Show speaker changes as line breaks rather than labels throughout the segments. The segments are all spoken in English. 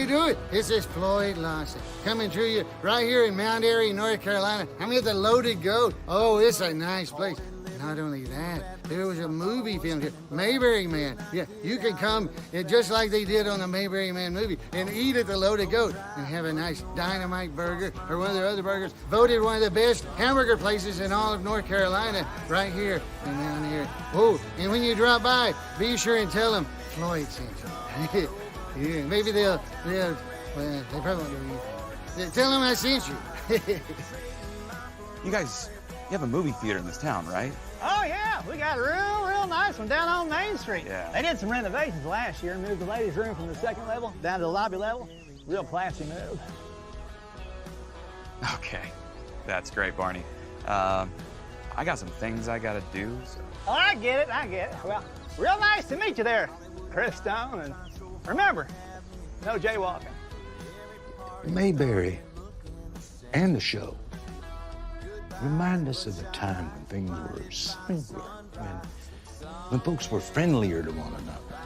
you doing? This is Floyd Lawson coming to you right here in Mount Airy, North Carolina. I'm at the Loaded Goat. Oh, it's a nice place. Not only that, there was a movie filmed here, Mayberry Man. Yeah, you can come just like they did on the Mayberry Man movie and eat at the Loaded Goat and have a nice dynamite burger or one of their other burgers. Voted one of the best hamburger places in all of North Carolina right here in Mount Airy. Oh, and when you drop by, be sure and tell them Floyd sent you. Yeah, maybe well, they probably won't do anything. Tell them I sent you.
You guys, you have a movie theater in this town, right?
Oh, yeah. We got a real nice one down on Main Street.
Yeah.
They did some renovations last year and moved the ladies' room from the second level down to the lobby level. Real classy move.
Okay. That's great, Barney. I got some things I gotta do, so...
Oh, I get it. Well, real nice to meet you there, Chris Stone. And remember, no jaywalking.
Mayberry and the show remind us of a time when things were simpler, when folks were friendlier to one another,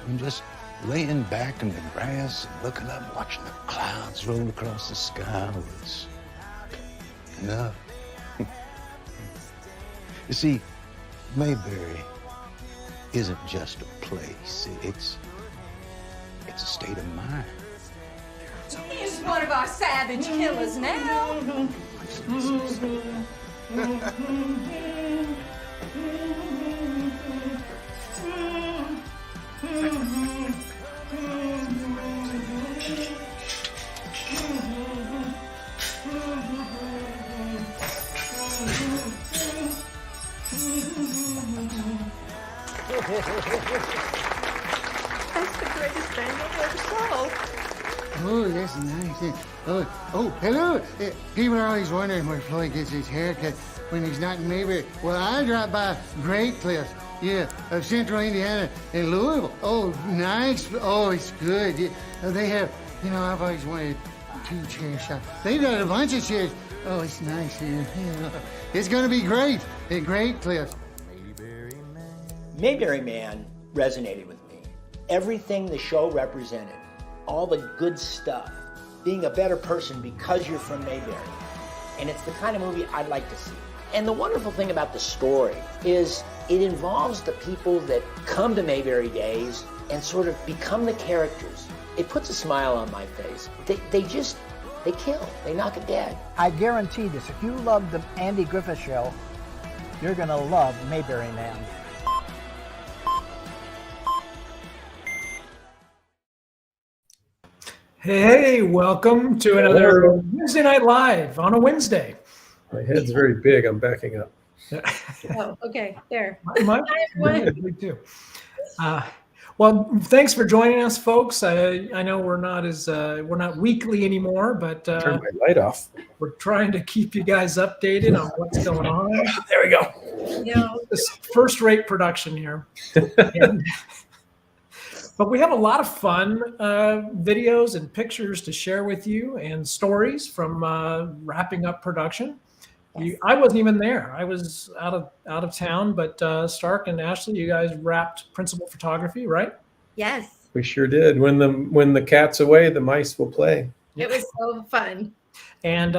and just laying back in the grass and looking up, watching the clouds roll across the sky was enough. You see, Mayberry isn't just a place. It's a state of mind.
He's one of our savage killers now. That's the greatest thing I've ever saw.
Oh, that's nice. Oh, hello. People are always wondering where Floyd gets his haircut when he's not in Mayberry. Well, I dropped by Great Cliffs, of Central Indiana and Louisville. Oh, nice. Oh, it's good. Yeah, they have, I've always wanted 2 chair shops. They've got a bunch of chairs. Oh, it's nice here. It's going to be great at Great Cliffs.
Mayberry Man resonated with me. Everything the show represented, all the good stuff, being a better person because you're from Mayberry. And it's the kind of movie I'd like to see. And the wonderful thing about the story is it involves the people that come to Mayberry Days and sort of become the characters. It puts a smile on my face. They kill, they knock it dead.
I guarantee this, if you love the Andy Griffith Show, you're gonna love Mayberry Man.
Hey, welcome to another Wednesday Night Live on a Wednesday.
My head's very big. I'm backing up.
Oh, okay. There.
Hi, everyone. Too. Well, thanks for joining us, folks. I know we're not weekly anymore, but
turn my light off.
We're trying to keep you guys updated on what's going on. There we go. This first-rate production here. But we have a lot of fun videos and pictures to share with you and stories from wrapping up production. Yes. I wasn't even there. I was out of town, but Stark and Ashley, you guys wrapped principal photography, right?
Yes.
We sure did. When the cat's away, the mice will play.
It was so fun.
And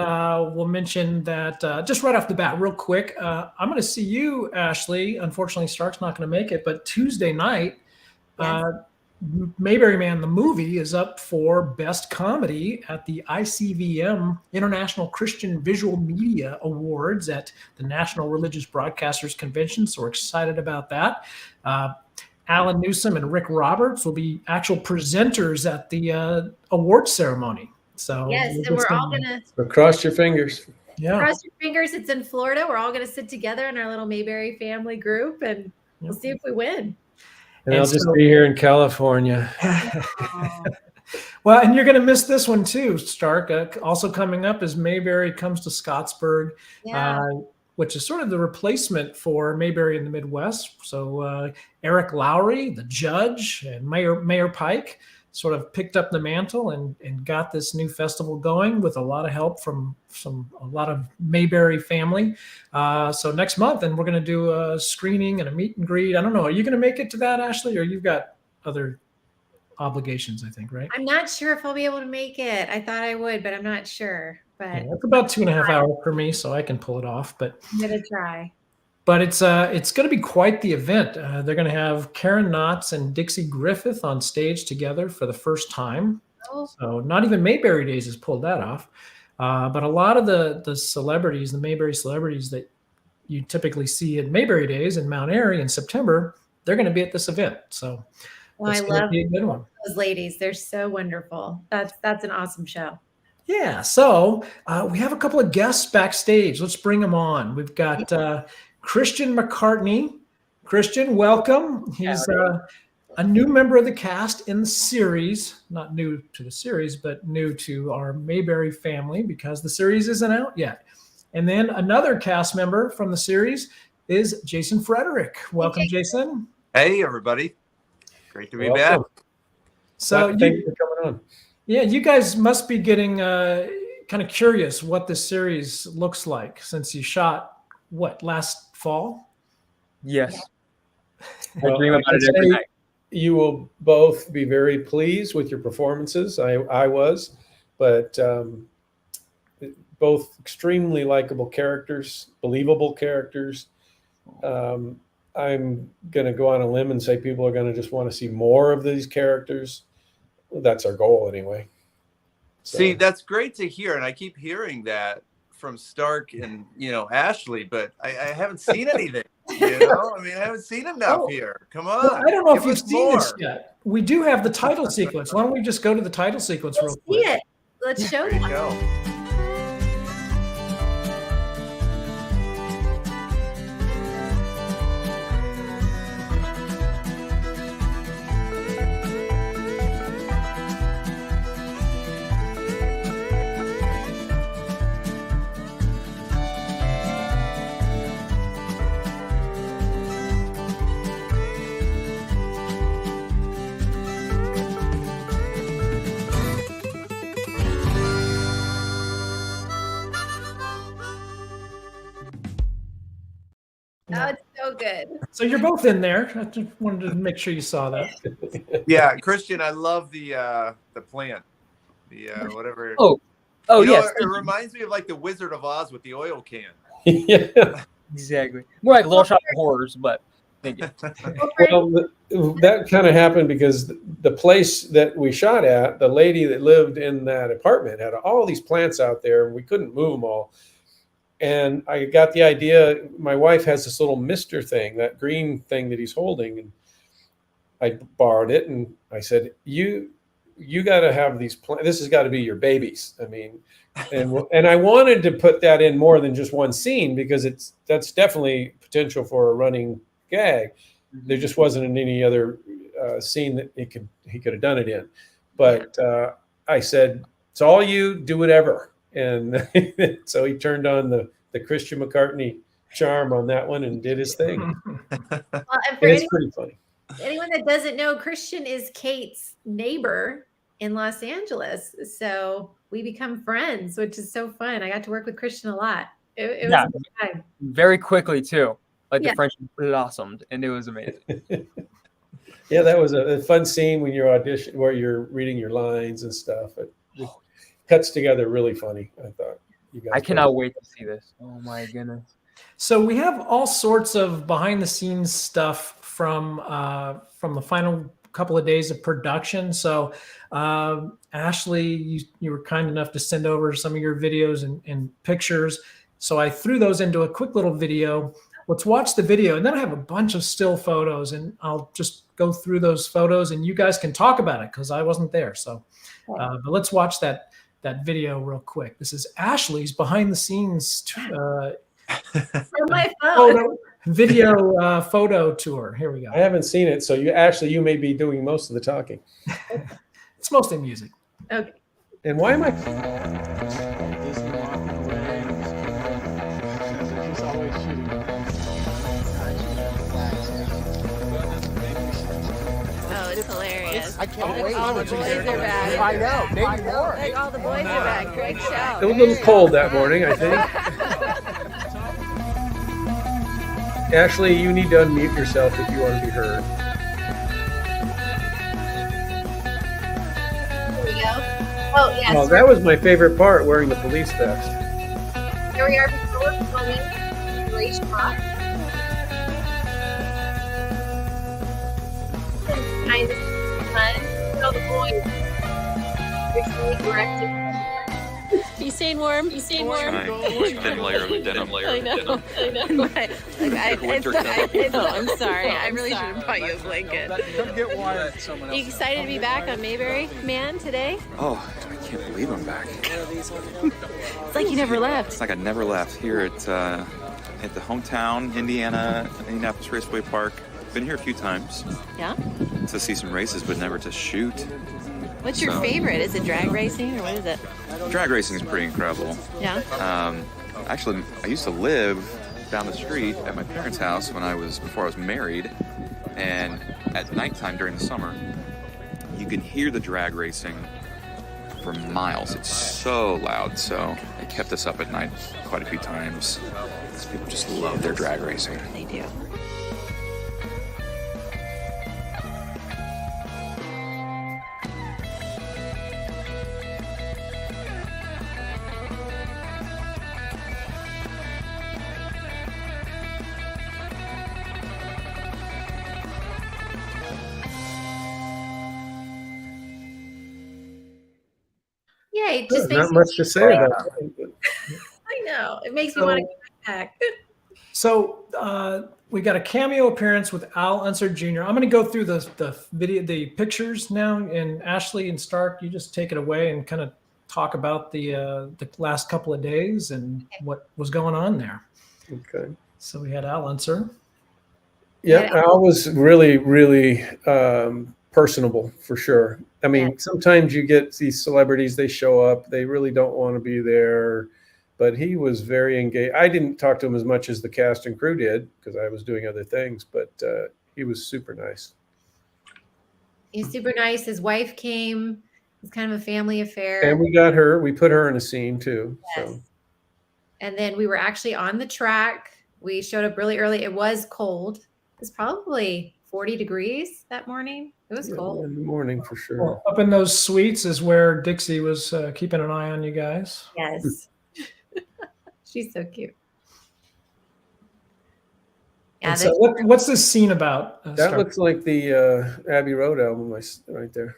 we'll mention that just right off the bat, real quick. I'm going to see you, Ashley. Unfortunately, Stark's not going to make it, but Tuesday night, yes. Mayberry Man, the movie, is up for Best Comedy at the ICVM, International Christian Visual Media Awards at the National Religious Broadcasters Convention. So we're excited about that. Alan Newsom and Rick Roberts will be actual presenters at the awards ceremony. So
yes, and we're all gonna
cross your fingers.
Yeah,
cross your fingers. It's in Florida. We're all gonna sit together in our little Mayberry family group, and we'll see if we win.
And I'll just be here in California.
Well, and you're going to miss this one too, Stark. Also coming up is Mayberry Comes to Scottsburg, which is sort of the replacement for Mayberry in the Midwest. So Eric Lowry, the judge, and Mayor Pike sort of picked up the mantle and got this new festival going with a lot of help from a lot of Mayberry family. So next month, and we're going to do a screening and a meet and greet. I don't know. Are you going to make it to that, Ashley, or you've got other obligations, I think, right?
I'm not sure if I'll be able to make it. I thought I would, but I'm not sure. But
Yeah, it's about 2.5 hours for me, so I can pull it off. But
I'm gonna try.
But it's going to be quite the event. They're going to have Karen Knotts and Dixie Griffith on stage together for the first time.
Oh.
So not even Mayberry Days has pulled that off. But a lot of the celebrities, the Mayberry celebrities that you typically see at Mayberry Days in Mount Airy in September, they're going to be at this event. So
I
it's going to
love
be a good one.
those ladies. They're so wonderful. That's an awesome show.
Yeah. So we have a couple of guests backstage. Let's bring them on. We've got Christian McCartney. Christian, welcome. He's a new member of the cast in the series. Not new to the series, but new to our Mayberry family because the series isn't out yet. And then another cast member from the series is Jason Frederick. Welcome, Jason.
Hey, everybody. Great to be
Welcome.
back.
So
Thank you for coming on.
Yeah, you guys must be getting kind of curious what this series looks like since you shot, last fall?
Yes.
Well,
I dream about it every night.
You will both be very pleased with your performances. I was, but both extremely likable characters, believable characters. I'm going to go on a limb and say people are going to just want to see more of these characters. That's our goal anyway. So.
See, that's great to hear. And I keep hearing that from Stark and, Ashley, but I haven't seen anything, I mean, I haven't seen enough here. Come on.
Well, I don't know if
Give
you've
us
seen
more.
this yet. We do have the title sequence. Why don't we just go to the title sequence real
Let's
quick?
see it. Let's show
There you
them.
go.
Oh, it's so good.
So you're both in there. I just wanted to make sure you saw that.
Yeah, Christian, I love the plant. The whatever.
Oh, yes.
It reminds me of like the Wizard of Oz with the oil can.
Yeah.
Exactly. More like Little Shop of Horrors, but thank you.
Well, that kind of happened because the place that we shot at, the lady that lived in that apartment had all these plants out there, and we couldn't move them all. And I got the idea. My wife has this little mister thing, that green thing that he's holding, and I borrowed it. And I said, "You got to have these plants. This has got to be your babies." I mean, and I wanted to put that in more than just one scene because that's definitely potential for a running gag. There just wasn't in any other scene that he could have done it in. But I said, "It's all you. Do whatever." And so he turned on the Christian McCartney charm on that one and did his thing.
And for
It's pretty funny.
anyone that doesn't know, Christian is Kate's neighbor in Los Angeles. So we become friends, which is so fun. I got to work with Christian a lot. It was a good time.
Very quickly too. Like
Yeah.
the friendship blossomed, and it was amazing.
Yeah, that was a fun scene when you're audition where you're reading your lines and stuff. It cuts together really funny. I thought you guys.
I cannot wait to see this. Oh my goodness.
So we have all sorts of behind the scenes stuff from the final couple of days of production. So Ashley, you were kind enough to send over some of your videos and pictures. So I threw those into a quick little video. Let's watch the video, and then I have a bunch of still photos, and I'll just go through those photos, and you guys can talk about it because I wasn't there. So, but let's watch that video real quick. This is Ashley's behind the scenes
From my phone.
photo tour. Here we go.
I haven't seen it, so you may be doing most of the talking.
It's mostly music.
Okay.
And why am I?
Oh, it's hilarious.
I can't wait.
All the boys are back.
I know. Maybe more.
Like, all the boys are back. Great show.
It was a little cold that morning, I think. Ashley, you need to unmute yourself if you want to be heard.
Oh, yes.
Oh, that was my favorite part, wearing the police vest.
Here we are before filming. Great shot. Kind of fun. The boys. Recently directed.
You staying warm? You staying warm?
Thin layer of denim.
I know. I'm sorry. I really should have brought you a blanket.
Don't get wired.
Are you excited to be back on Mayberry Man today?
Oh, I can't believe I'm back.
It's like you never left.
It's like I never left. Here at the hometown, Indianapolis Raceway Park. Been here a few times.
Yeah?
To see some races, but never to shoot.
What's your favorite? Is it drag racing or what is it?
Drag racing is pretty incredible.
Yeah?
Actually, I used to live down the street at my parents' house before I was married, and at nighttime during the summer, you can hear the drag racing for miles. It's so loud, so it kept us up at night quite a few times. People just love their drag racing.
They do. Yeah, it just makes
Not much to say about that.
I know. It makes me want to get back.
So we got a cameo appearance with Al Unser Jr. I'm going to go through the video, the pictures now, and Ashley and Stark, you just take it away and kind of talk about the last couple of days and what was going on there.
Okay.
So we had Al Unser.
Yeah, Al was really, really personable for sure. I mean, sometimes you get these celebrities, they show up, they really don't want to be there, but he was very engaged. I didn't talk to him as much as the cast and crew did because I was doing other things, but he was super nice.
He's super nice. His wife came. It's kind of a family affair.
And we put her in a scene too.
Yes.
So.
And then we were actually on the track. We showed up really early. It was cold. It was probably 40 degrees that morning. It was cold.
In the morning for sure.
Well, up in those suites is where Dixie was keeping an eye on you guys.
Yes. She's so cute. Yeah.
So what's this scene about?
That
Stark?
looks like the Abbey Road album right there.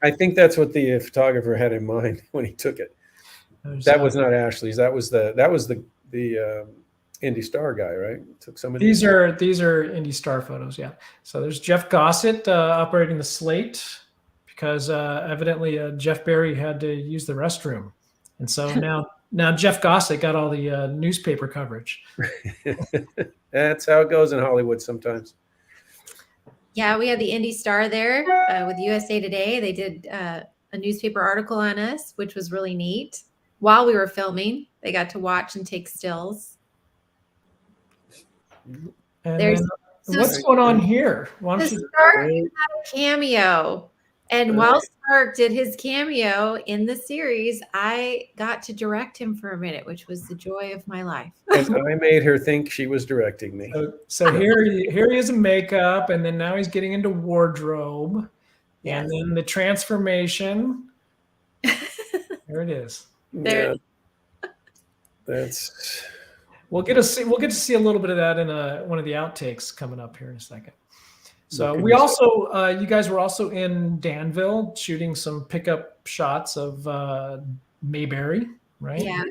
I think that's what the photographer had in mind when he took it. That was not Ashley's. That was the Indy Star guy, right? Took some of
these are Indy Star photos, yeah. So there's Jeff Gossett operating the slate because evidently Jeff Barry had to use the restroom, and so now Jeff Gossett got all the newspaper coverage.
That's how it goes in Hollywood sometimes.
Yeah, we had the Indy Star there with USA Today. They did a newspaper article on us, which was really neat. While we were filming, they got to watch and take stills.
And what's going on here? Why don't you
Stark had a cameo. And while Stark did his cameo in the series, I got to direct him for a minute, which was the joy of my life.
And I made her think she was directing me.
So here he is in makeup, and then now he's getting into wardrobe, and then the transformation. There it is.
There.
Yeah. That's.
We'll get to see a little bit of that in one of the outtakes coming up here in a second. So we also, you guys were also in Danville shooting some pickup shots of Mayberry, right?
Yeah.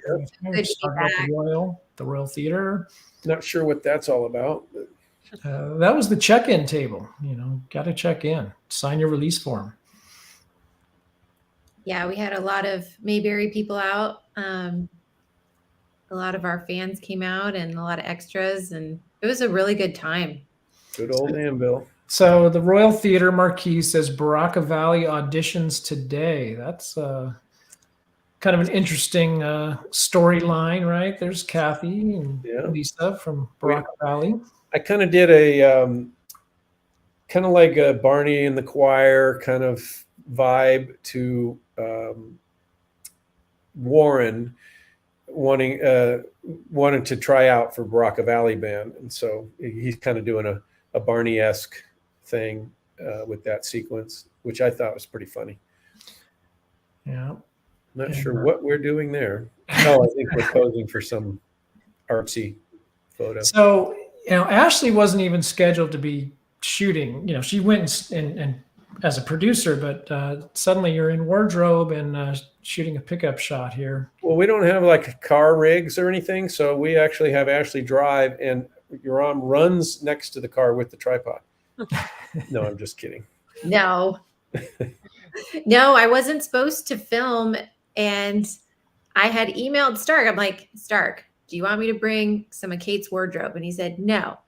The Royal Theater.
Not sure what that's all about.
That was the check-in table. Got to check in, sign your release form.
Yeah, we had a lot of Mayberry people out. A lot of our fans came out and a lot of extras, and it was a really good time.
Good old Danville.
So the Royal Theater marquee says Baraka Valley auditions today. That's kind of an interesting storyline, right? There's Kathy and Lisa from Baraka Valley.
I kind of did a kind of like a Barney in the Choir kind of vibe to Warren wanting to try out for Baraka Valley Band, and so he's kind of doing a Barney-esque thing with that sequence, which I thought was pretty funny.
Yeah.
Not sure what we're doing there. Oh, I think we're posing for some artsy photo.
So, Ashley wasn't even scheduled to be shooting. She went and as a producer, but suddenly you're in wardrobe and shooting a pickup shot here.
Well, we don't have like car rigs or anything, so we actually have Ashley drive, and Yoram runs next to the car with the tripod. No, I'm just kidding.
No. No, I wasn't supposed to film, and I had emailed Stark. I'm like, Stark, do you want me to bring some of Kate's wardrobe? And he said, no.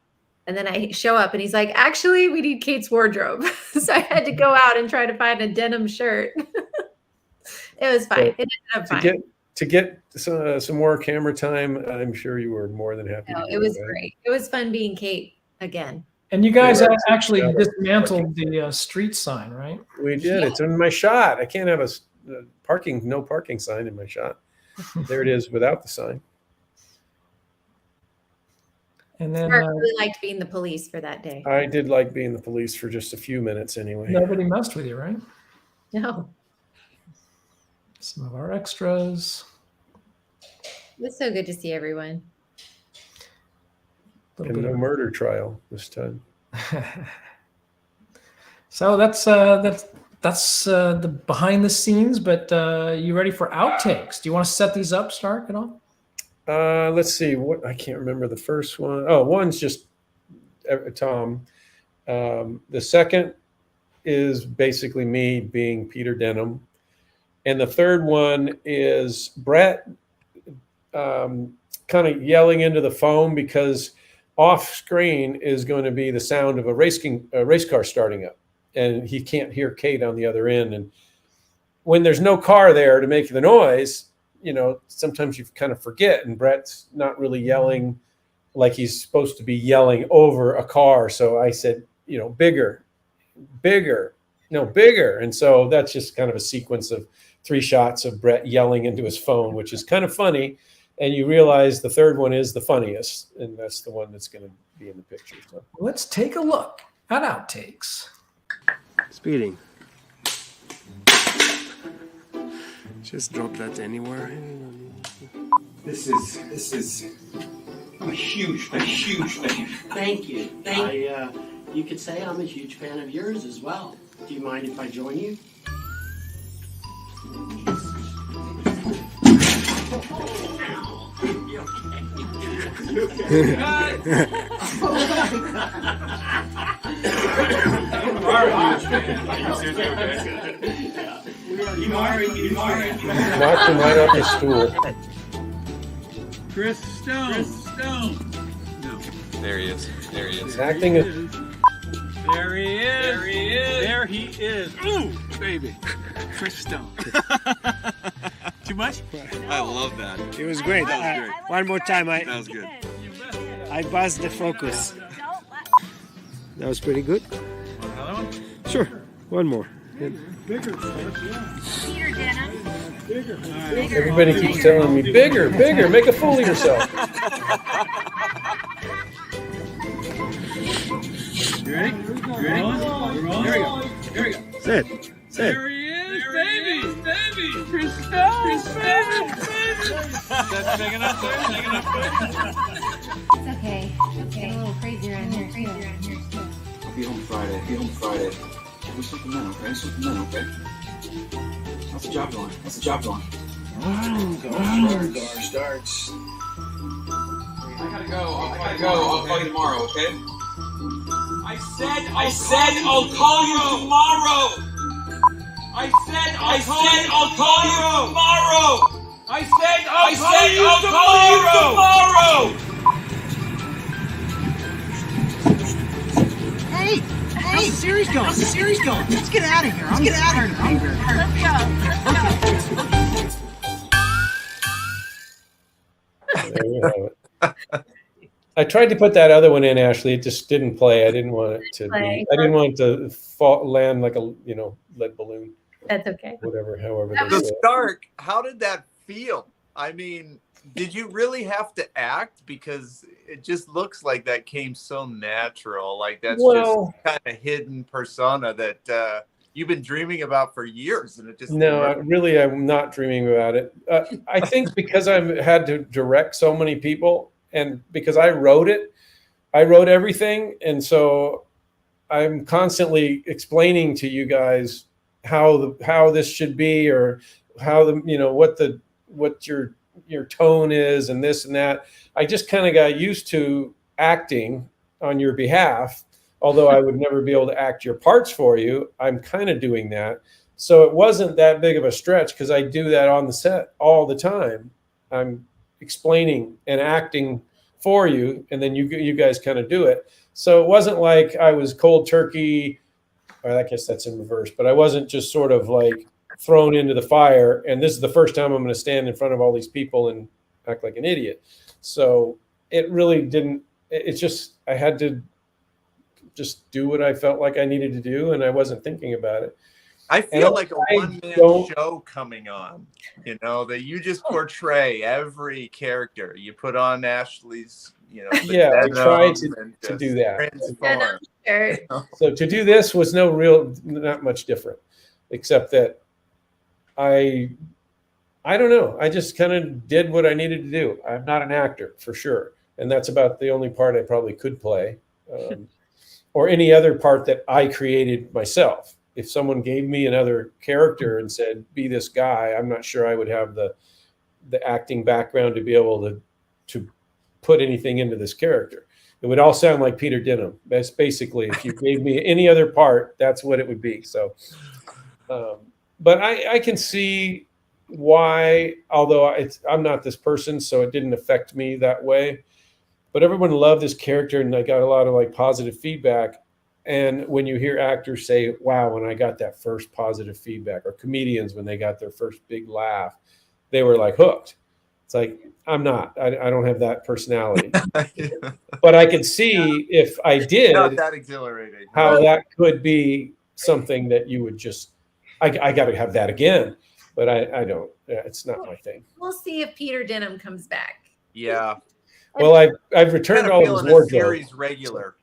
And then I show up and he's like, actually, we need Kate's wardrobe. So I had to go out and try to find a denim shirt. It was fine. It ended up fine.
To get some more camera time, I'm sure you were more than happy.
No, it was great. It was fun being Kate again.
And you guys actually dismantled the street sign, right?
We did. It's in my shot. I can't have a no parking sign in my shot. There it is without the sign.
And then
Mark really liked being the police for that day.
I did like being the police for just a few minutes anyway.
Nobody messed with you, right?
No.
Some of our extras.
It was so good to see everyone.
And no murder trial this time.
So that's the behind the scenes. But you ready for outtakes? Do you want to set these up, Stark, at all?
Let's see. What I can't remember the first one. Oh, one's just Tom. The second is basically me being Peter Denham, and the third one is Brett kind of yelling into the phone because off screen is going to be the sound of a race car starting up, and he can't hear Kate on the other end. And when there's no car there to make the noise, sometimes you kind of forget, and Brett's not really yelling like he's supposed to be yelling over a car. So I said, bigger, no, bigger. And so that's just kind of a sequence of 3 shots of Brett yelling into his phone, which is kind of funny. And you realize the third one is the funniest, and that's the one that's going to be in the picture. So
let's take a look at outtakes.
Speeding. Just drop that anywhere.
This is a huge thing.
Thank you. You could say I'm a huge fan of yours as well. Do you mind if I join you?
Knocked him right off the stool.
Chris Stone.
No. There he is.
Acting it.
There he is. Ooh, baby. Chris Stone. Too much?
I love that.
It was great.
That was great.
One more time.
That was good.
I buzzed the focus. That was pretty good.
Another one?
Sure. One more.
Bigger.
Peter Denham.
Bigger.
Everybody keeps telling me, bigger, make a fool of yourself.
You ready? We're rolling. Here we go.
Sit.
There he is, baby. Chris Stone, baby. That's big enough there.
It's okay. A little crazy around here too.
I'll be home Friday. We're something then, okay? How's the job going?
Car starts.
I gotta go. I'll call you tomorrow, okay?
I said I'll call you tomorrow. I said I'll call you tomorrow. I said I'll call you tomorrow.
Hey, how's the series going? Let's get out of here.
There you have it. I tried to put that other one in, Ashley. It just didn't play. I didn't want it to be. I didn't want it to land like a lead balloon.
That's okay.
However.
So Stark, how did that feel? I mean, did you really have to act? Because it just looks like that came so natural. Like that's just kind of hidden persona that you've been dreaming about for years, and it just
No, I'm not dreaming about it. I think because I've had to direct so many people, and because I wrote everything, and so I'm constantly explaining to you guys how this should be, or how what your tone is, and this and that. I just kind of got used to acting on your behalf. Although I would never be able to act your parts for you, I'm kind of doing that. So it wasn't that big of a stretch because I do that on the set all the time. I'm explaining and acting for you, and then you guys kind of do it. So it wasn't like I was cold turkey, or I guess that's in reverse, but I wasn't just sort of like thrown into the fire, and this is the first time I'm going to stand in front of all these people and act like an idiot. So it really didn't, it's just, I had to just do what I felt like I needed to do, and I wasn't thinking about it.
I feel like a one-man show coming on, that you just portray every character. You put on Ashley's,
yeah, I tried to do that. So to do this was not much different, except that I don't know. I just kind of did what I needed to do. I'm not an actor for sure, and that's about the only part I probably could play. Or any other part that I created myself. If someone gave me another character and said, be this guy, I'm not sure I would have the acting background to be able to put anything into this character. It would all sound like Peter Denham. That's basically, if you gave me any other part, that's what it would be. So, but I can see why, although I'm not this person, so it didn't affect me that way. But everyone loved this character, and I got a lot of positive feedback. And when you hear actors say, wow, when I got that first positive feedback, or comedians, when they got their first big laugh, they were hooked. It's like, I'm not, I don't have that personality. But I could see if I did,
not that exhilarating,
how that could be something that you would just, I got to have that again. But I don't, it's not my thing.
We'll see if Peter Denham comes back.
Yeah.
Well, I've returned all his wardrobe.
Series regular.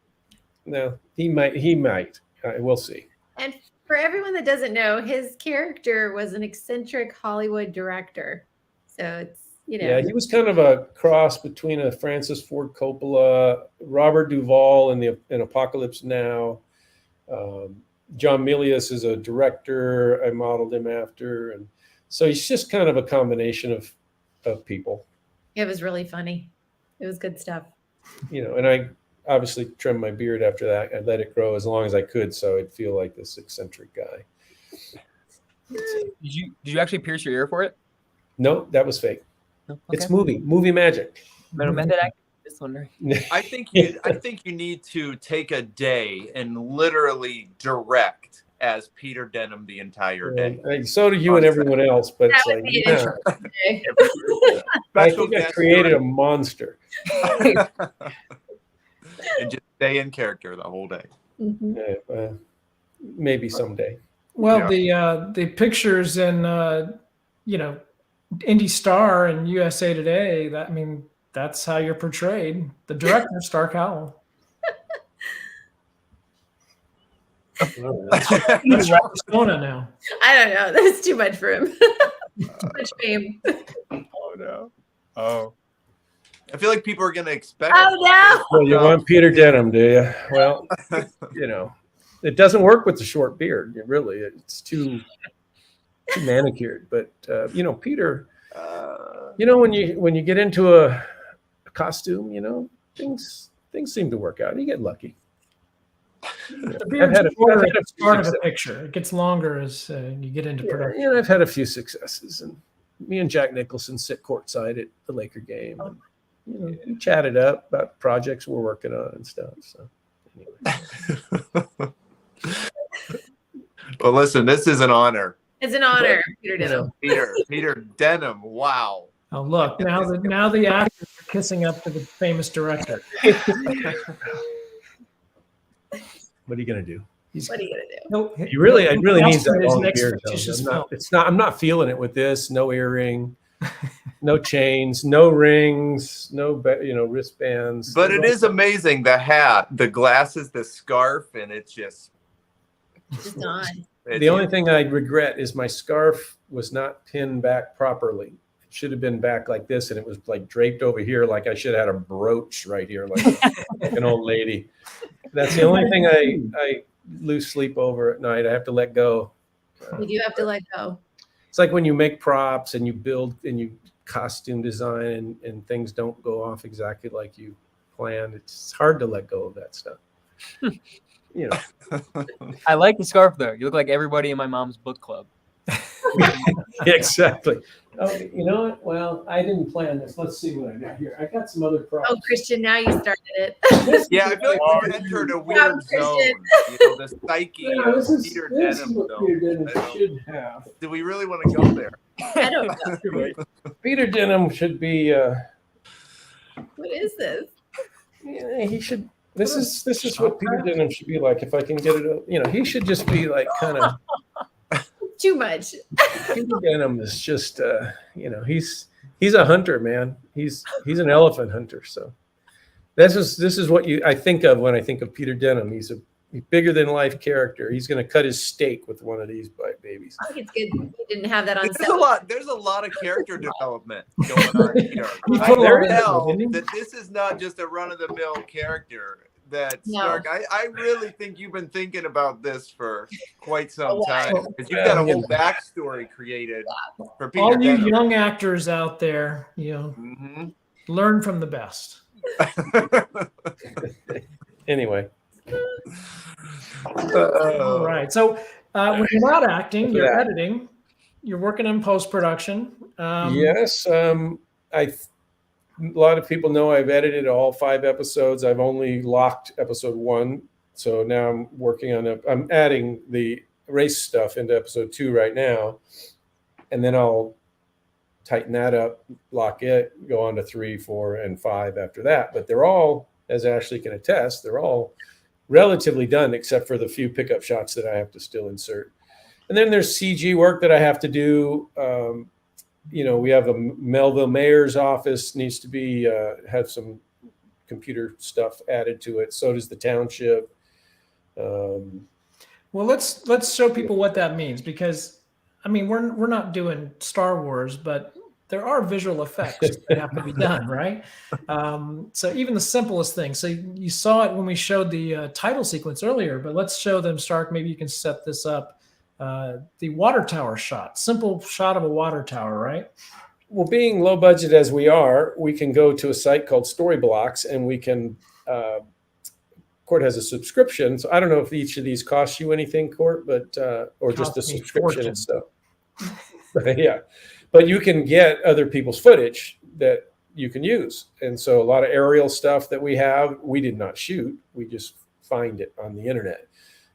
No, he might. We'll see.
And for everyone that doesn't know, his character was an eccentric Hollywood director. So it's,
Yeah, he was kind of a cross between a Francis Ford Coppola, Robert Duvall in Apocalypse Now. John Milius is a director I modeled him after. And so he's just kind of a combination of people.
It was really funny. It was good stuff.
And I obviously trimmed my beard after that. I let it grow as long as I could, so I'd feel like this eccentric guy.
Did you actually pierce your ear for it?
No, that was fake.
No? Okay.
It's movie magic.
Just wondering.
I think you need to take a day and literally direct as Peter Denham the entire day.
So do you and everyone else, but it's like, I think I created a monster.
And just stay in character the whole day.
Mm-hmm.
Maybe someday.
Well, the pictures in Indie Star and USA Today, that's how you're portrayed. The director, Stark Howell. That's Persona now.
I don't know. That's too much for him. Too much fame.
Oh no. Oh. I feel like people are going to expect.
Oh no.
Well, you want Peter Denham, do you? Well, it doesn't work with the short beard. It's too manicured. But Peter. When you get into a costume, things seem to work out. You get lucky.
The beard's shorter at the start of a picture. It gets longer as you get into production.
Yeah, I've had a few successes, and me and Jack Nicholson sit courtside at the Laker game. And, we chatted up about projects we're working on and stuff. So, anyway.
Well, listen, this is an honor.
It's an honor, Peter Denham.
Peter Denham. Wow.
Oh, look, now the actors are kissing up to the famous director.
What are you gonna do?
What are you gonna do?
It really needs that long beard. I'm not feeling it with this. No earring, no chains, no rings, no wristbands.
But it is amazing, the hat, the glasses, the scarf, and it's just
on.
The only thing I regret is my scarf was not pinned back properly. It should have been back like this, and it was like draped over here, like I should have had a brooch right here, like an old lady. That's the only thing I lose sleep over at night. I have to let go.
You do have to let go.
It's like when you make props and you build and you costume design and things don't go off exactly like you planned. It's hard to let go of that stuff. You know.
I like the scarf though. You look like everybody in my mom's book club.
Exactly. Oh, you know what? Well, I didn't plan this. Let's see what I got here. I got some other props.
Oh, Christian, now you started it.
Yeah, I feel like we've entered a weird zone. You know, the psyche of Peter Denham.
Peter Denham should have.
Do we really want to go there?
I don't know.
Peter Denham should be.
What is this?
Yeah, he should. This is what Peter Denham should be like. If I can get it, you know, he should just be like kind of.
Too much.
Peter Denham is just, you know, he's a hunter, man. He's an elephant hunter. So this is what I think of when I think of Peter Denham. He's a bigger than life character. He's going to cut his steak with one of these babies.
I think it's good we didn't have that on set.
There's a lot of character development going on here. I can tell that this is not just a run-of-the-mill character. That Stark, I really think you've been thinking about this for quite some time, because you've got a whole backstory created for Peter.
All you
Denham.
young actors out there, you know, learn from the best.
Anyway.
All right. So when you're not acting, you're editing, you're working in post-production.
Yes. A lot of people know I've edited all 5 episodes. I've only locked episode 1. So now I'm working on I'm adding the race stuff into episode 2 right now. And then I'll tighten that up, lock it, go on to 3, 4, and 5 after that. But they're all, as Ashley can attest, they're all relatively done except for the few pickup shots that I have to still insert. And then there's CG work that I have to do. You know, we have a Melville Mayor's office needs to be have some computer stuff added to it. So does the township.
Well, let's show people what that means, because I mean we're not doing Star Wars, but there are visual effects that have to be done, right? So even the simplest thing. So you saw it when we showed the title sequence earlier, but let's show them, Stark. Maybe you can set this up. The water tower shot, simple shot of a water tower, right?
Well, being low budget as we are, we can go to a site called Storyblocks, and we can. Court has a subscription, so I don't know if each of these costs you anything, Court, but or just the subscription itself. Yeah, but you can get other people's footage that you can use, and so a lot of aerial stuff that we have, we did not shoot. We just find it on the internet,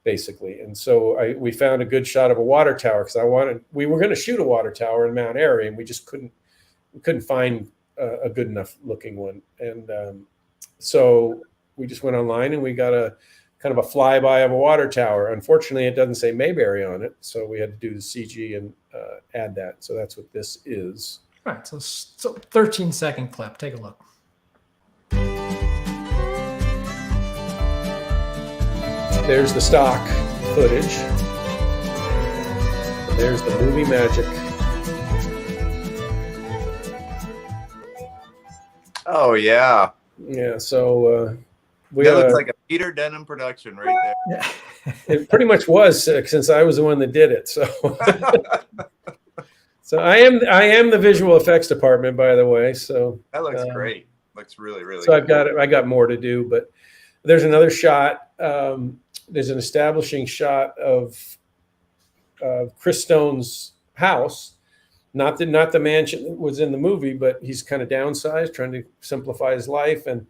basically. And so we found a good shot of a water tower, because we were going to shoot a water tower in Mount Airy, and we just couldn't find a good enough looking one. And so we just went online and we got a kind of a flyby of a water tower. Unfortunately, it doesn't say Mayberry on it, so we had to do the CG and add that. So that's what this is.
All right, so 13-second clip. Take a look.
There's the stock footage. There's the movie magic.
Oh yeah.
Yeah. So
that looks like a Peter Denham production right there.
It pretty much was, since I was the one that did it. So, so I am the visual effects department, by the way. So
that looks great. Looks really, really.
So
good.
I got more to do, but there's another shot. There's an establishing shot of Chris Stone's house, not the mansion that was in the movie, but he's kind of downsized, trying to simplify his life, and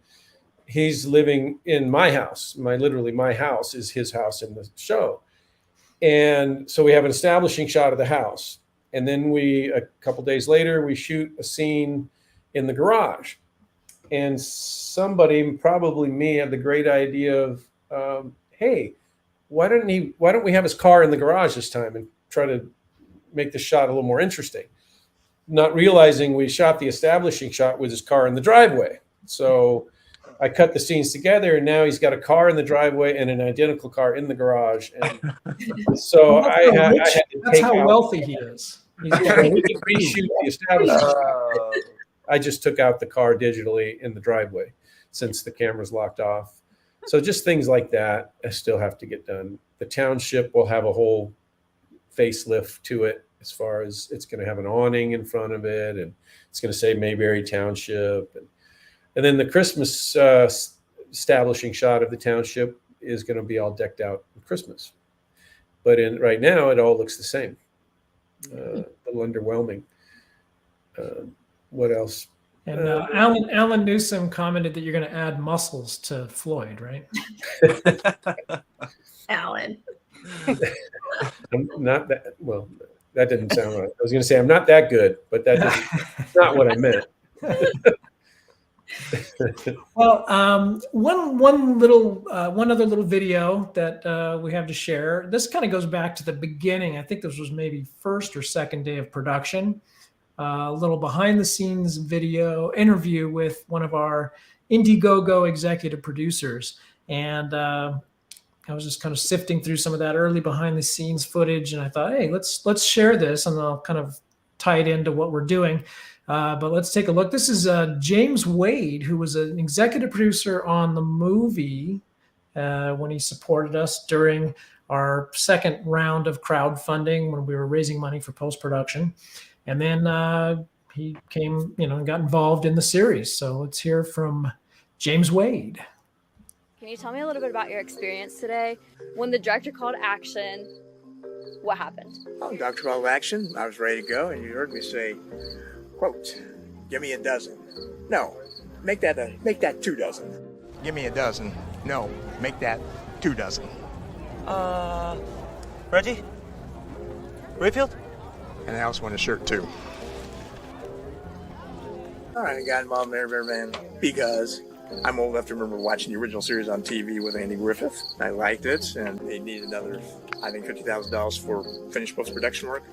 he's living in my house. My house is his house in the show, and so we have an establishing shot of the house, and then a couple days later we shoot a scene in the garage, and somebody, probably me, had the great idea of. Hey, why don't we have his car in the garage this time and try to make the shot a little more interesting? Not realizing we shot the establishing shot with his car in the driveway. So I cut the scenes together, and now he's got a car in the driveway and an identical car in the garage. And so I had to
That's
take
how
out,
wealthy he is.
we could reshoot the establishment. I just took out the car digitally in the driveway since the camera's locked off. So just things like that I still have to get done. The township will have a whole facelift to it, as far as it's going to have an awning in front of it, and it's going to say Mayberry Township. And then the Christmas establishing shot of the township is going to be all decked out for Christmas. But right now, it all looks the same. A little underwhelming. What else?
And Alan Newsom commented that you're going to add muscles to Floyd, right?
Alan.
I'm not that well. That didn't sound right. I was going to say I'm not that good, but that's not what I meant.
Well, one other little video that we have to share. This kind of goes back to the beginning. I think this was maybe first or second day of production. A little behind the scenes video interview with one of our Indiegogo executive producers, and I was just kind of sifting through some of that early behind the scenes footage, and I thought, hey, let's share this, and I'll kind of tie it into what we're doing. But let's take a look. This is James Wade, who was an executive producer on the movie when he supported us during our second round of crowdfunding when we were raising money for post-production. And then he came, and got involved in the series. So let's hear from James Wade.
Can you tell me a little bit about your experience today? When the director called action, what happened?
Oh, Dr. Called action, I was ready to go, and you heard me say, quote, give me a dozen. No, make that 2 dozen. Give me a dozen. No, make that 2 dozen.
Reggie? Rayfield?
And I also want a shirt, too. All right, I got involved in Mayberry Man because I'm old enough to remember watching the original series on TV with Andy Griffith. I liked it, and they needed another, I think, $50,000 for finished post-production work.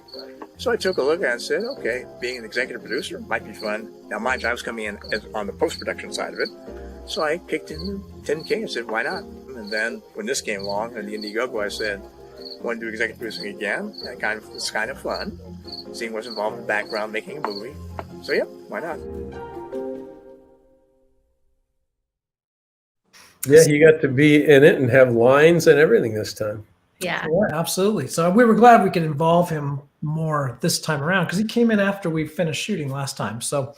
So I took a look at it and said, okay, being an executive producer might be fun. Now, mind you, I was coming in on the post-production side of it. So I kicked in $10K and said, why not? And then when this came along, and the Indiegogo, I said, I want to do executive producing again. That was kind of fun, seeing what's involved in the background, making a movie. So yeah, why not?
Yeah, you got to be in it and have lines and everything this time.
Yeah,
absolutely. So we were glad we could involve him more this time around because he came in after we finished shooting last time. So,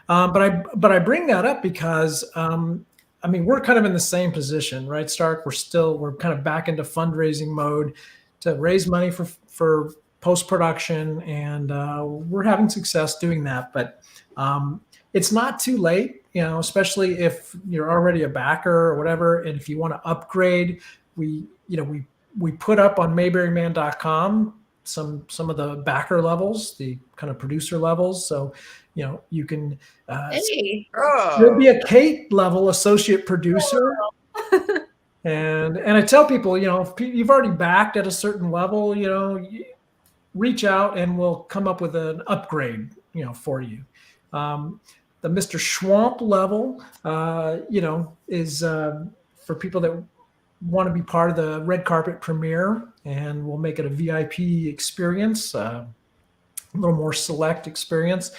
but I bring that up because we're kind of in the same position, right, Stark? We're kind of back into fundraising mode to raise money for post-production, and we're having success doing that. But it's not too late, especially if you're already a backer or whatever, and if you want to upgrade, we put up on mayberryman.com some of the backer levels, the kind of producer levels. So, you can there'll be a Kate level associate producer. And I tell people, if you've already backed at a certain level, reach out and we'll come up with an upgrade, for you. The Mr. Schwamp level, is for people that want to be part of the red carpet premiere, and we'll make it a VIP experience, a little more select experience.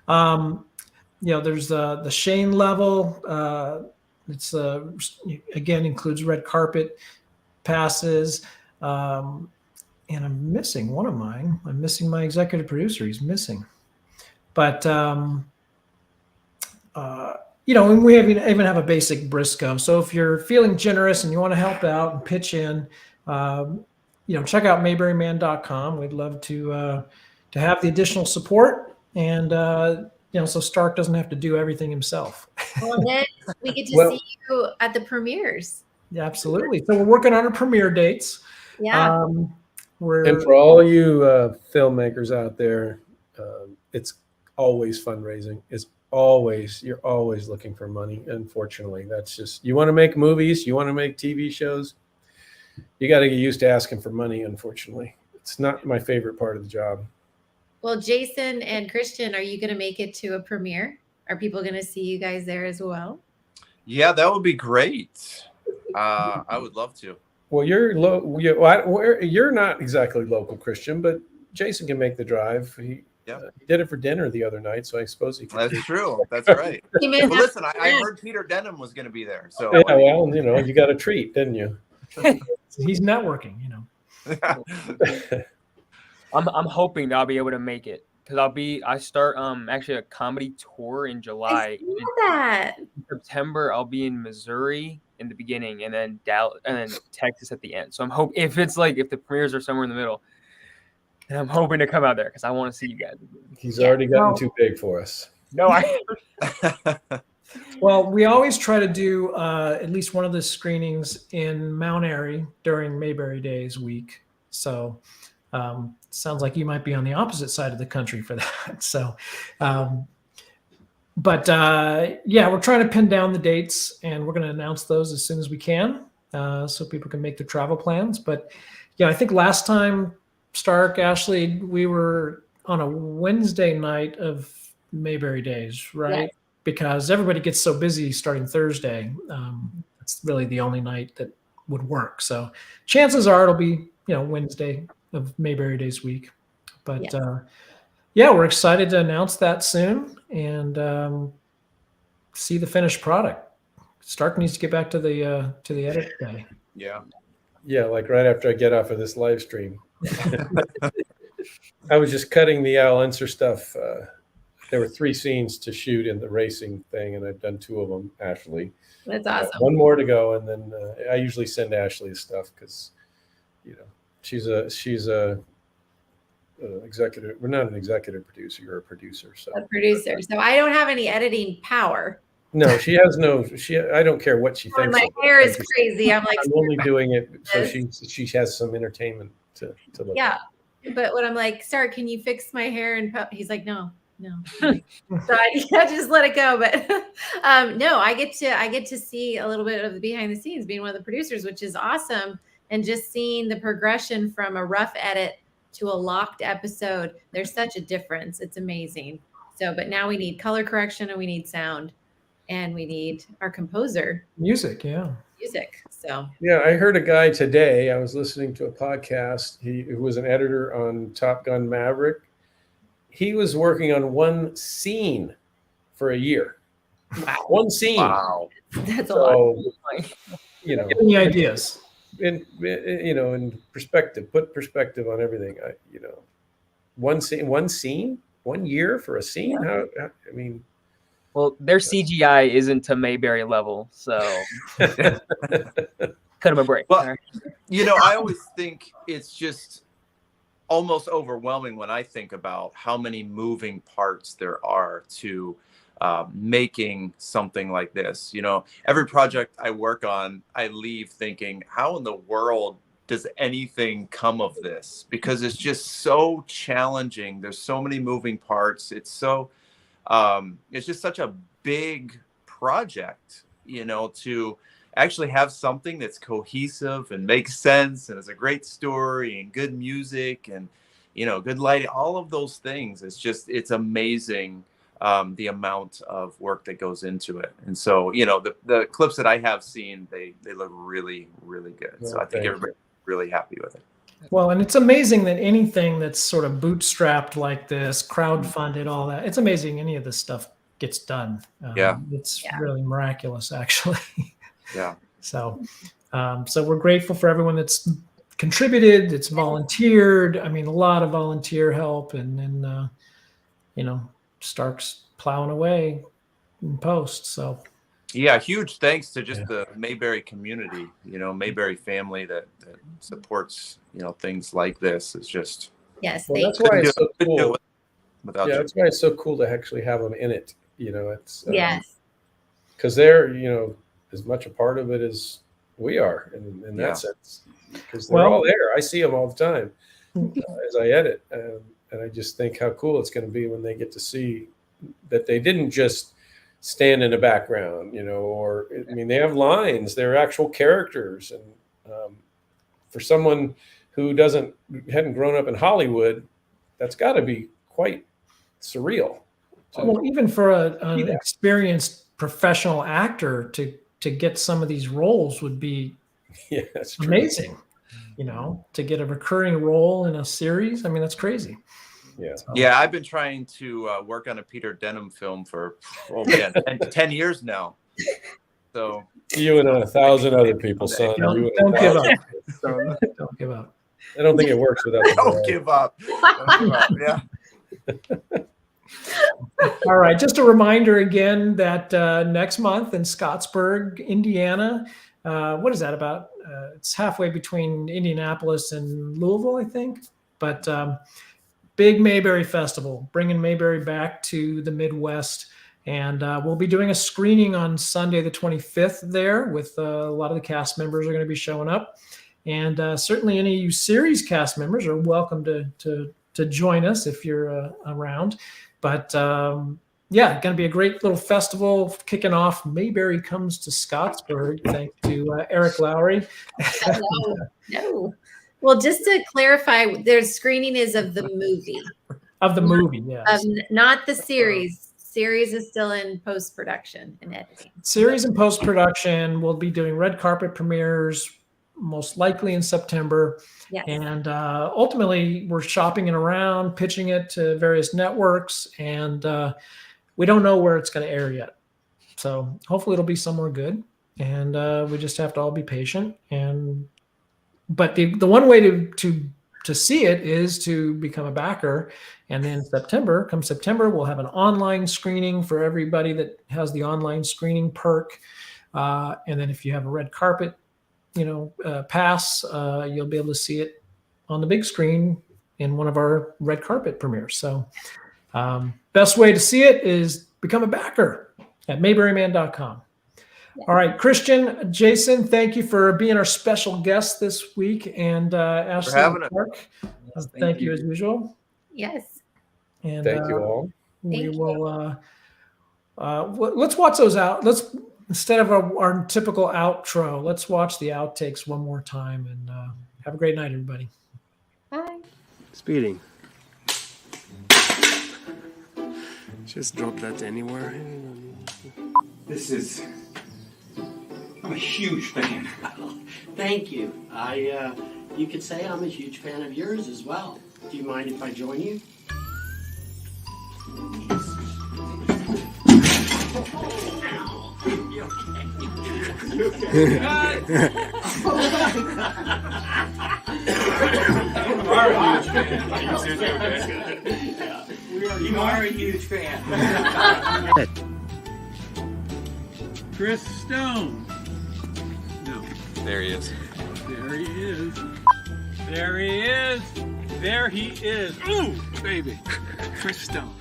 There's the Shane level. It's again includes red carpet passes, and I'm missing one of mine. I'm missing my executive producer. He's missing, but and we even have a basic Briscoe. So if you're feeling generous and you want to help out and pitch in, check out mayberryman.com. We'd love to have the additional support, and so Stark doesn't have to do everything himself.
Well, then we get to see you at the premieres.
Yeah, absolutely. So we're working on our premiere dates.
Yeah.
And for all you filmmakers out there, it's always fundraising. You're always looking for money. Unfortunately, that's just, you want to make movies, you want to make TV shows, you got to get used to asking for money. Unfortunately, it's not my favorite part of the job.
Well, Jason and Christian, are you going to make it to a premiere? Are people going to see you guys there as well?
Yeah, that would be great. I would love to.
Well, you're you're not exactly local Christian, but Jason can make the drive. He did it for dinner the other night, so I suppose he could.
That's true. That's right. Well, listen, I heard Peter Denham was going to be there. So
yeah, well, you got a treat, didn't you?
He's networking,
I'm hoping that I'll be able to make it because I start actually a comedy tour in July.
That.
In September I'll be in Missouri in the beginning and then Dallas and then Texas at the end. So I'm hoping if the premieres are somewhere in the middle, and I'm hoping to come out there because I want to see you guys.
He's already gotten too big for us.
No,
Well, we always try to do at least one of the screenings in Mount Airy during Mayberry Days week. So sounds like you might be on the opposite side of the country for that. So, yeah, we're trying to pin down the dates, and we're going to announce those as soon as we can, so people can make their travel plans. But yeah, I think last time, Stark, Ashley, we were on a Wednesday night of Mayberry Days, right?
Yes.
Because everybody gets so busy starting Thursday. It's really the only night that would work. So chances are it'll be, Wednesday of Mayberry Days week. But yeah, we're excited to announce that soon and see the finished product. Stark needs to get back to the edit day.
Yeah.
Yeah, like right after I get off of this live stream. I was just cutting the Al Unser stuff. There were 3 scenes to shoot in the racing thing, and I've done 2 of them, Ashley.
That's awesome.
1 more to go, and then I usually send Ashley the stuff because, she's a executive. We're not an executive producer. You're a producer. So
a producer. So I don't have any editing power.
No, she has no. I don't care what she thinks.
My hair is crazy. I'm like.
I'm only doing it so she has some entertainment to look.
Yeah, but when I'm like, Stark, can you fix my hair? And he's like, no. So I just let it go. But no, I get to see a little bit of the behind the scenes, being one of the producers, which is awesome. And just seeing the progression from a rough edit to a locked episode, there's such a difference. It's amazing. So, but now we need color correction and we need sound and we need our composer.
Music, yeah.
Music. So
yeah, I heard a guy today. I was listening to a podcast. He was an editor on Top Gun Maverick. He was working on 1 scene for a year.
Wow.
1 scene.
Wow.
That's a lot.
Give me ideas.
In perspective, put perspective on everything. 1 scene, 1 year for a scene.
Yeah.
I mean,
well, their CGI isn't to Mayberry level, so cut them a break.
Well, I always think it's just almost overwhelming when I think about how many moving parts there are to making something like this. Every project I work on, I leave thinking, how in the world does anything come of this? Because it's just so challenging. There's so many moving parts. It's just such a big project, to actually have something that's cohesive and makes sense and is a great story and good music and, good lighting, all of those things. It's amazing. The amount of work that goes into it. And so, the clips that I have seen, they look really, really good. So I think everybody's really happy with it.
Well, and it's amazing that anything that's sort of bootstrapped like this, crowdfunded, all that, it's amazing any of this stuff gets done. It's really miraculous, actually.
Yeah.
So we're grateful for everyone that's contributed, that's volunteered. I mean, a lot of volunteer help, and then, Stark's plowing away in post. So
yeah, huge thanks to just the Mayberry community, Mayberry family that supports, things like this. It's just
yes.
Well, that's why it's so cool. That's why it's so cool to actually have them in it. It's
yes,
because they're as much a part of it as we are in that sense. Because they're all there. I see them all the time as I edit. And I just think how cool it's going to be when they get to see that they didn't just stand in the background, they have lines, they're actual characters. And for someone who hadn't grown up in Hollywood, that's got to be quite surreal.
Well, even for an experienced professional actor to get some of these roles would be
that's true.
amazing. You know, to get a recurring role in a series. I mean, that's crazy.
Yeah.
Yeah, I've been trying to work on a Peter Denham film for 10 years now. So
you and 1,000 other people, son.
Don't give up. Don't give up.
I don't think it works without the
Don't give up. Don't give up. Yeah.
All right. Just a reminder again that next month in Scottsburg, Indiana, what is that about? It's halfway between Indianapolis and Louisville, I think. But big Mayberry Festival, bringing Mayberry back to the Midwest. And we'll be doing a screening on Sunday, the 25th there with a lot of the cast members are going to be showing up. And certainly any of you series cast members are welcome to join us if you're around. But yeah, going to be a great little festival kicking off. Mayberry comes to Scottsburg. Thanks to Eric Lowry.
No. Well, just to clarify, their screening is of the movie.
Of the movie, yes.
Not the series. Series is still in post-production and editing.
Series and post-production. We'll be doing red carpet premieres, most likely in September.
Yes.
And ultimately, we're shopping it around, pitching it to various networks, and we don't know where it's going to air yet. So hopefully it'll be somewhere good, and we just have to all be patient. But the one way to see it is to become a backer, and then come September, we'll have an online screening for everybody that has the online screening perk. And then if you have a red carpet, pass, you'll be able to see it on the big screen in one of our red carpet premieres. So best way to see it is become a backer at mayberryman.com. All right, Christian, Jason, thank you for being our special guest this week. And Ashley and Clark, thank you as usual.
Yes.
And
thank you all.
We will let's watch those out. Instead of our typical outro, let's watch the outtakes one more time, and have a great night, everybody.
Bye.
Speeding. Just drop that anywhere.
I'm a huge fan.
Thank you. You could say I'm a huge fan of yours as well. Do you mind if I join you?
You are a huge fan. Chris Stone. No.
There he is.
There he is. There he is. There he is. Ooh, baby. Chris Stone.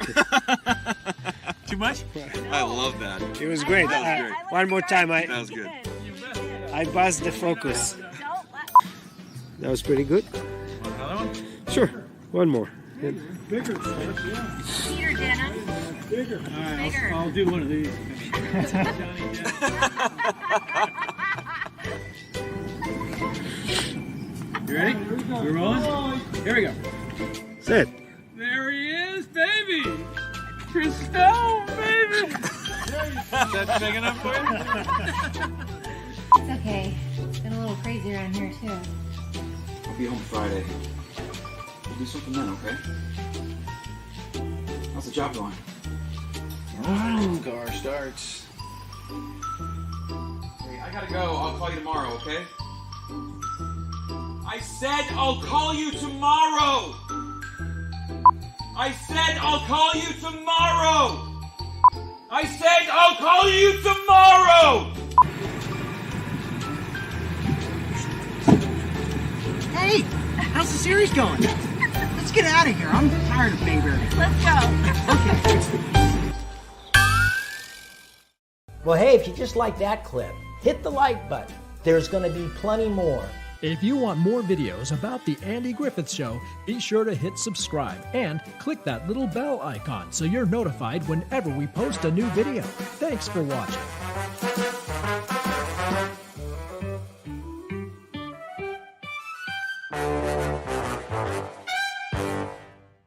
Too much?
I love that.
It was great.
That was great.
One more time.
That was good.
I buzzed the focus. That was pretty good.
Another one?
Sure. One more.
Bigger stuff, yeah.
Peter Denham.
Bigger. All right, I'll do one of these. You ready? We're rolling? Here we go.
Sit.
There he is, baby! Chris Stone, baby! Is that big enough for you?
It's okay. It's been a little crazy around here, too.
I'll be home Friday. We'll do something then, okay? How's the job going?
Car starts.
Hey, I gotta go. I'll call you tomorrow, okay? I said I'll call you tomorrow! I said I'll call you tomorrow! I said I'll call you tomorrow!
Hey, how's the series going? Let's get out of here. I'm tired of Mayberry.
Let's go.
Okay.
Well, hey, if you just like that clip, hit the like button. There's going to be plenty more.
If you want more videos about The Andy Griffith Show, be sure to hit subscribe and click that little bell icon so you're notified whenever we post a new video. Thanks for watching.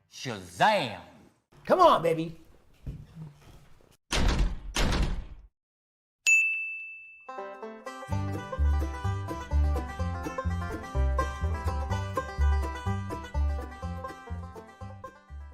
Shazam! Come on, baby.